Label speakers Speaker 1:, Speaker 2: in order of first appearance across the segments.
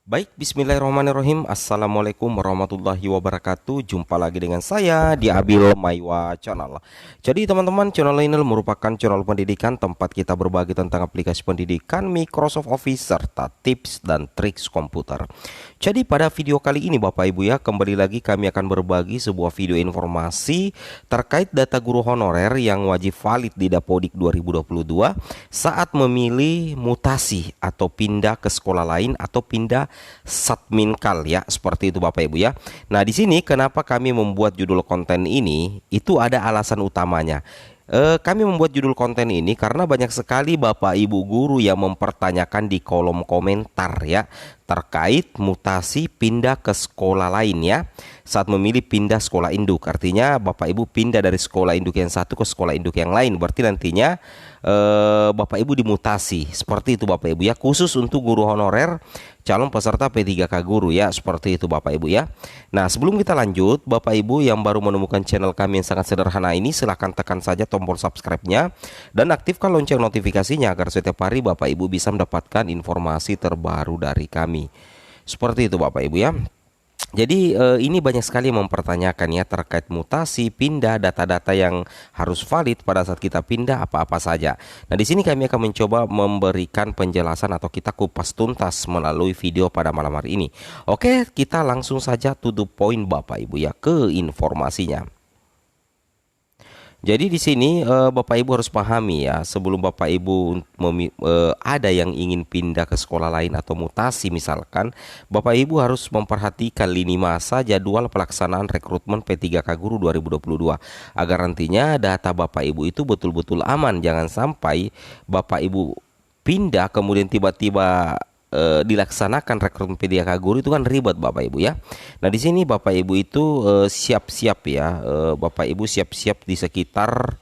Speaker 1: Baik, bismillahirrahmanirrahim. Assalamualaikum warahmatullahi wabarakatuh. Jumpa lagi dengan saya di Abil Maiwa Channel. Jadi teman-teman, channel ini merupakan channel pendidikan tempat kita berbagi tentang aplikasi pendidikan, Microsoft Office, serta tips dan triks komputer. Jadi pada video kali ini Bapak Ibu ya, kembali lagi kami akan berbagi sebuah video informasi terkait data guru honorer yang wajib valid di Dapodik 2022 saat memilih mutasi atau pindah ke sekolah lain atau pindah Satminkal ya, seperti itu Bapak Ibu ya. Nah, di sini kenapa kami membuat judul konten ini? Itu ada alasan utamanya. Kami membuat judul konten ini karena banyak sekali Bapak Ibu guru yang mempertanyakan di kolom komentar ya terkait mutasi pindah ke sekolah lain ya. Saat memilih pindah sekolah induk, artinya Bapak Ibu pindah dari sekolah induk yang satu ke sekolah induk yang lain. Berarti nantinya Bapak Ibu dimutasi. Seperti itu Bapak Ibu ya, khusus untuk guru honorer calon peserta P3K guru ya, seperti itu Bapak Ibu ya. Nah, sebelum kita lanjut, Bapak Ibu yang baru menemukan channel kami yang sangat sederhana ini, silahkan tekan saja tombol subscribe-nya dan aktifkan lonceng notifikasinya agar setiap hari Bapak Ibu bisa mendapatkan informasi terbaru dari kami. Seperti itu Bapak Ibu ya. Jadi ini banyak sekali mempertanyakan ya terkait mutasi, pindah, data-data yang harus valid pada saat kita pindah apa-apa saja. Nah, di sini kami akan mencoba memberikan penjelasan atau kita kupas tuntas melalui video pada malam hari ini. Oke, kita langsung saja to the point Bapak Ibu ya, ke informasinya. Jadi di sini Bapak Ibu harus pahami ya, sebelum Bapak Ibu ada yang ingin pindah ke sekolah lain atau mutasi misalkan, Bapak Ibu harus memperhatikan lini masa jadwal pelaksanaan rekrutmen P3K Guru 2022 agar nantinya data Bapak Ibu itu betul-betul aman. Jangan sampai Bapak Ibu pindah kemudian tiba-tiba dilaksanakan rekrutmen PDK guru itu kan ribet Bapak Ibu ya. Nah, di sini Bapak Ibu itu siap-siap ya, Bapak Ibu siap-siap di sekitar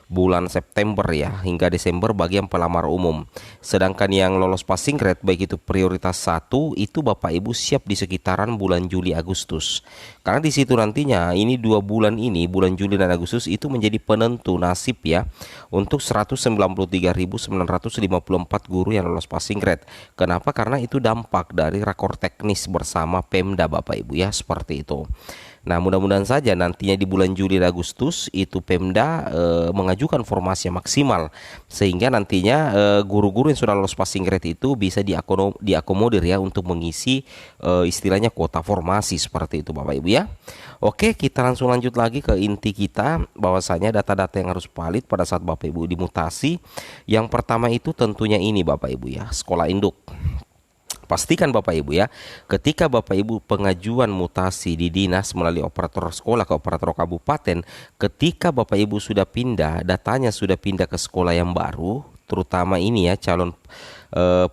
Speaker 1: bulan September ya hingga Desember bagi yang pelamar umum. Sedangkan yang lolos passing grade baik itu prioritas 1 itu Bapak Ibu siap di sekitaran bulan Juli Agustus. Karena di situ nantinya ini 2 bulan ini, bulan Juli dan Agustus itu menjadi penentu nasib ya untuk 193.954 guru yang lolos passing grade. Kenapa? Karena itu dampak dari rakor teknis bersama Pemda Bapak Ibu ya, seperti itu. Nah, mudah-mudahan saja nantinya di bulan Juli dan Agustus itu Pemda mengajukan formasi yang maksimal sehingga nantinya guru-guru yang sudah lolos passing grade itu bisa diakomodir ya untuk mengisi istilahnya kuota formasi, seperti itu Bapak Ibu ya. Oke, kita langsung lanjut lagi ke inti kita, bahwasanya data-data yang harus valid pada saat Bapak Ibu dimutasi. Yang pertama itu tentunya ini Bapak Ibu ya, sekolah induk. Pastikan Bapak Ibu ya, ketika Bapak Ibu pengajuan mutasi di dinas melalui operator sekolah ke operator kabupaten, ketika Bapak Ibu sudah pindah, datanya sudah pindah ke sekolah yang baru, terutama ini ya eh,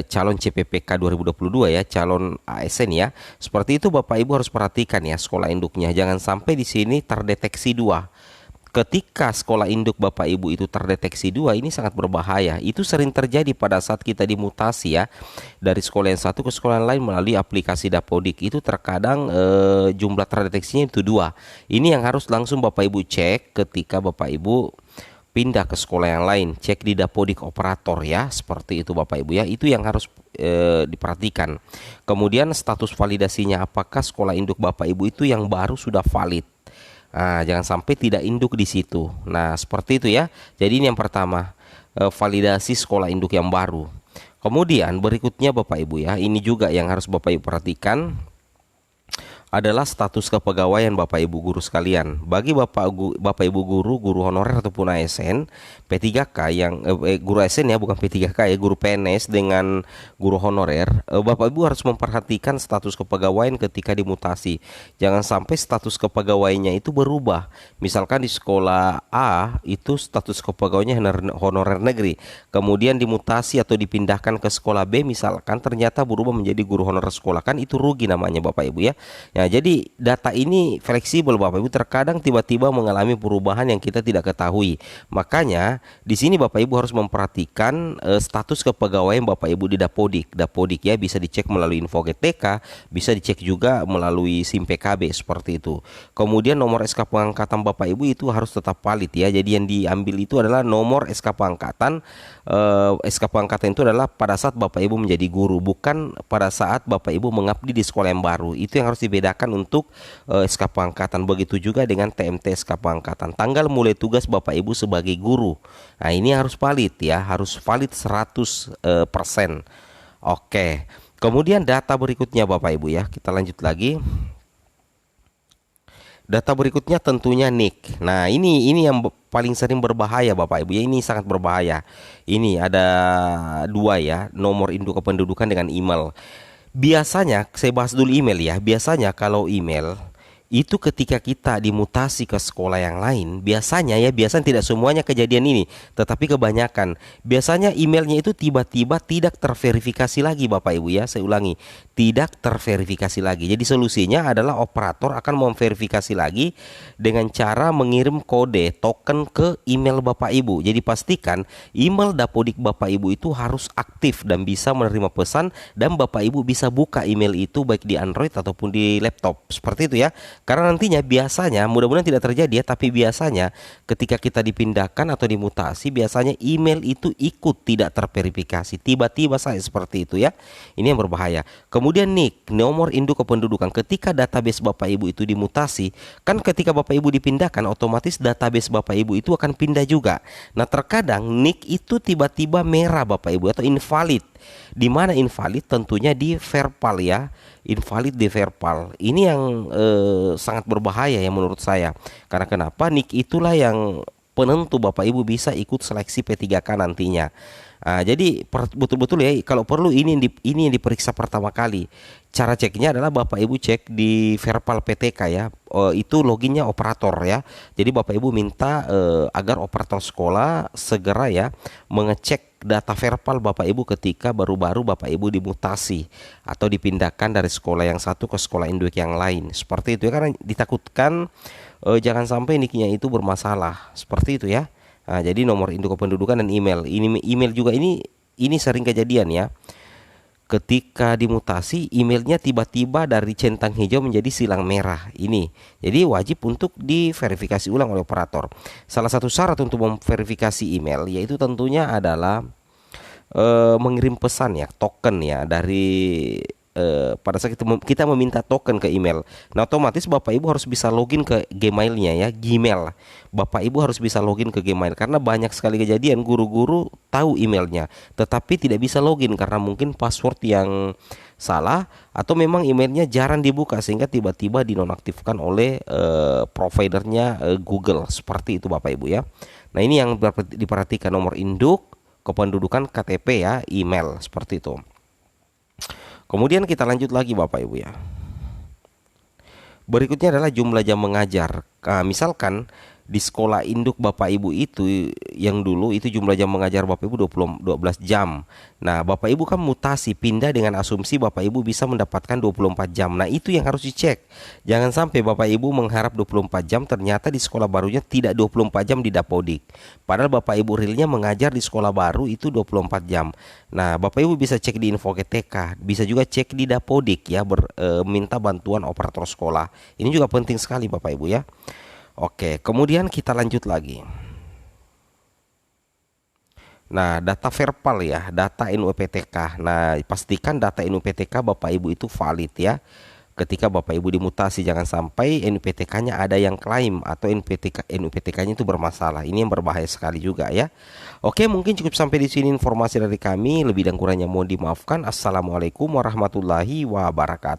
Speaker 1: calon CPPK 2022 ya, calon ASN ya. Seperti itu Bapak Ibu harus perhatikan ya sekolah induknya, jangan sampai di sini terdeteksi dua. Ketika sekolah induk Bapak Ibu itu terdeteksi dua, ini sangat berbahaya. Itu sering terjadi pada saat kita dimutasi ya dari sekolah yang satu ke sekolah yang lain melalui aplikasi Dapodik. Itu terkadang jumlah terdeteksinya itu dua. Ini yang harus langsung Bapak Ibu cek ketika Bapak Ibu pindah ke sekolah yang lain. Cek di Dapodik operator ya, seperti itu Bapak Ibu ya. Itu yang harus diperhatikan. Kemudian status validasinya, apakah sekolah induk Bapak Ibu itu yang baru sudah valid. Nah, jangan sampai tidak induk di situ. Nah, seperti itu ya. Jadi ini yang pertama, validasi sekolah induk yang baru. Kemudian berikutnya Bapak Ibu ya, ini juga yang harus Bapak Ibu perhatikan adalah status kepegawaian Bapak Ibu guru sekalian. Bagi Bapak Ibu guru, guru honorer ataupun ASN P3K yang guru ASN ya, bukan P3K ya, guru PNS dengan guru honorer, Bapak Ibu harus memperhatikan status kepegawaian ketika dimutasi. Jangan sampai status kepegawaiannya itu berubah. Misalkan di sekolah A itu status kepegawaiannya honorer negeri, kemudian dimutasi atau dipindahkan ke sekolah B misalkan ternyata berubah menjadi guru honorer sekolah, kan itu rugi namanya Bapak Ibu ya. Nah, jadi data ini fleksibel Bapak Ibu, terkadang tiba-tiba mengalami perubahan yang kita tidak ketahui. Makanya di sini Bapak Ibu harus memperhatikan status kepegawaian Bapak Ibu di Dapodik. Dapodik ya, bisa dicek melalui info GTK, bisa dicek juga melalui SIM PKB seperti itu. Kemudian nomor SK pengangkatan Bapak Ibu itu harus tetap valid ya. Jadi yang diambil itu adalah nomor SK pengangkatan. SK pengangkatan itu adalah pada saat Bapak Ibu menjadi guru, bukan pada saat Bapak Ibu mengabdi di sekolah yang baru. Itu yang harus dibedakan untuk SK pengangkatan. Begitu juga dengan TMT SK pengangkatan. Tanggal mulai tugas Bapak Ibu sebagai guru. Nah, ini harus valid ya, harus valid 100%. Oke. Kemudian data berikutnya Bapak Ibu ya, kita lanjut lagi. Data berikutnya tentunya NIK. Nah, ini yang paling sering berbahaya Bapak Ibu ya, ini sangat berbahaya. Ini ada dua ya, nomor induk kependudukan dengan email. Biasanya saya bahas dulu email ya. Biasanya kalau email itu ketika kita dimutasi ke sekolah yang lain, biasanya tidak semuanya kejadian ini, tetapi kebanyakan biasanya emailnya itu tiba-tiba tidak terverifikasi lagi Bapak Ibu ya. Saya ulangi, tidak terverifikasi lagi. Jadi solusinya adalah operator akan memverifikasi lagi dengan cara mengirim kode token ke email Bapak Ibu. Jadi pastikan email Dapodik Bapak Ibu itu harus aktif dan bisa menerima pesan, dan Bapak Ibu bisa buka email itu baik di Android ataupun di laptop. Seperti itu ya. Karena nantinya biasanya, mudah-mudahan tidak terjadi ya, tapi biasanya ketika kita dipindahkan atau dimutasi, biasanya email itu ikut tidak terverifikasi. Tiba-tiba saya seperti itu ya. Ini yang berbahaya. Kemudian NIK, nomor induk kependudukan. Ketika database Bapak Ibu itu dimutasi, kan ketika Bapak Ibu dipindahkan, otomatis database Bapak Ibu itu akan pindah juga. Nah, terkadang NIK itu tiba-tiba merah Bapak Ibu atau invalid. Di mana invalid? Tentunya di verbal ya. Invalid di verbal. Ini yang sangat berbahaya ya menurut saya. Karena kenapa? NIK itulah yang penentu Bapak Ibu bisa ikut seleksi P3K nantinya. Jadi betul-betul ya, kalau perlu ini yang diperiksa pertama kali. Cara ceknya adalah Bapak Ibu cek di verbal PTK ya. Itu loginnya operator ya. Jadi Bapak Ibu minta agar operator sekolah segera ya mengecek data verbal Bapak Ibu ketika baru-baru Bapak Ibu dimutasi atau dipindahkan dari sekolah yang satu ke sekolah induk yang lain. Seperti itu ya, karena ditakutkan jangan sampai nicknya itu bermasalah. Seperti itu ya. Nah, jadi nomor induk kependudukan dan email. Ini email juga ini sering kejadian ya. Ketika dimutasi, emailnya tiba-tiba dari centang hijau menjadi silang merah. Ini jadi wajib untuk diverifikasi ulang oleh operator. Salah satu syarat untuk memverifikasi email yaitu tentunya adalah mengirim pesan ya, token ya, dari pada saat kita meminta token ke email. Nah, otomatis Bapak Ibu harus bisa login ke Gmailnya ya, Gmail. Bapak Ibu harus bisa login ke Gmail, karena banyak sekali kejadian guru-guru tahu emailnya tetapi tidak bisa login karena mungkin password yang salah atau memang emailnya jarang dibuka sehingga tiba-tiba dinonaktifkan oleh providernya Google. Seperti itu Bapak Ibu ya. Nah, ini yang diperhatikan, nomor induk kependudukan, KTP ya, email, seperti itu. Kemudian kita lanjut lagi Bapak Ibu ya. Berikutnya adalah jumlah jam mengajar. Misalkan di sekolah induk Bapak Ibu itu yang dulu itu jumlah jam mengajar Bapak Ibu 12 jam. Nah, Bapak Ibu kan mutasi pindah dengan asumsi Bapak Ibu bisa mendapatkan 24 jam. Nah, itu yang harus dicek. Jangan sampai Bapak Ibu mengharap 24 jam, ternyata di sekolah barunya tidak 24 jam di Dapodik. Padahal Bapak Ibu realnya mengajar di sekolah baru itu 24 jam. Nah, Bapak Ibu bisa cek di info GTK, bisa juga cek di Dapodik ya, minta bantuan operator sekolah. Ini juga penting sekali Bapak Ibu ya. Oke, kemudian kita lanjut lagi. Nah, data verbal ya, data NUPTK. Nah, pastikan data NUPTK Bapak Ibu itu valid ya. Ketika Bapak Ibu dimutasi, jangan sampai NUPTK-nya ada yang klaim atau NUPTK-nya itu bermasalah. Ini yang berbahaya sekali juga ya. Oke, mungkin cukup sampai di sini informasi dari kami. Lebih dan kurangnya mohon dimaafkan. Assalamualaikum warahmatullahi wabarakatuh.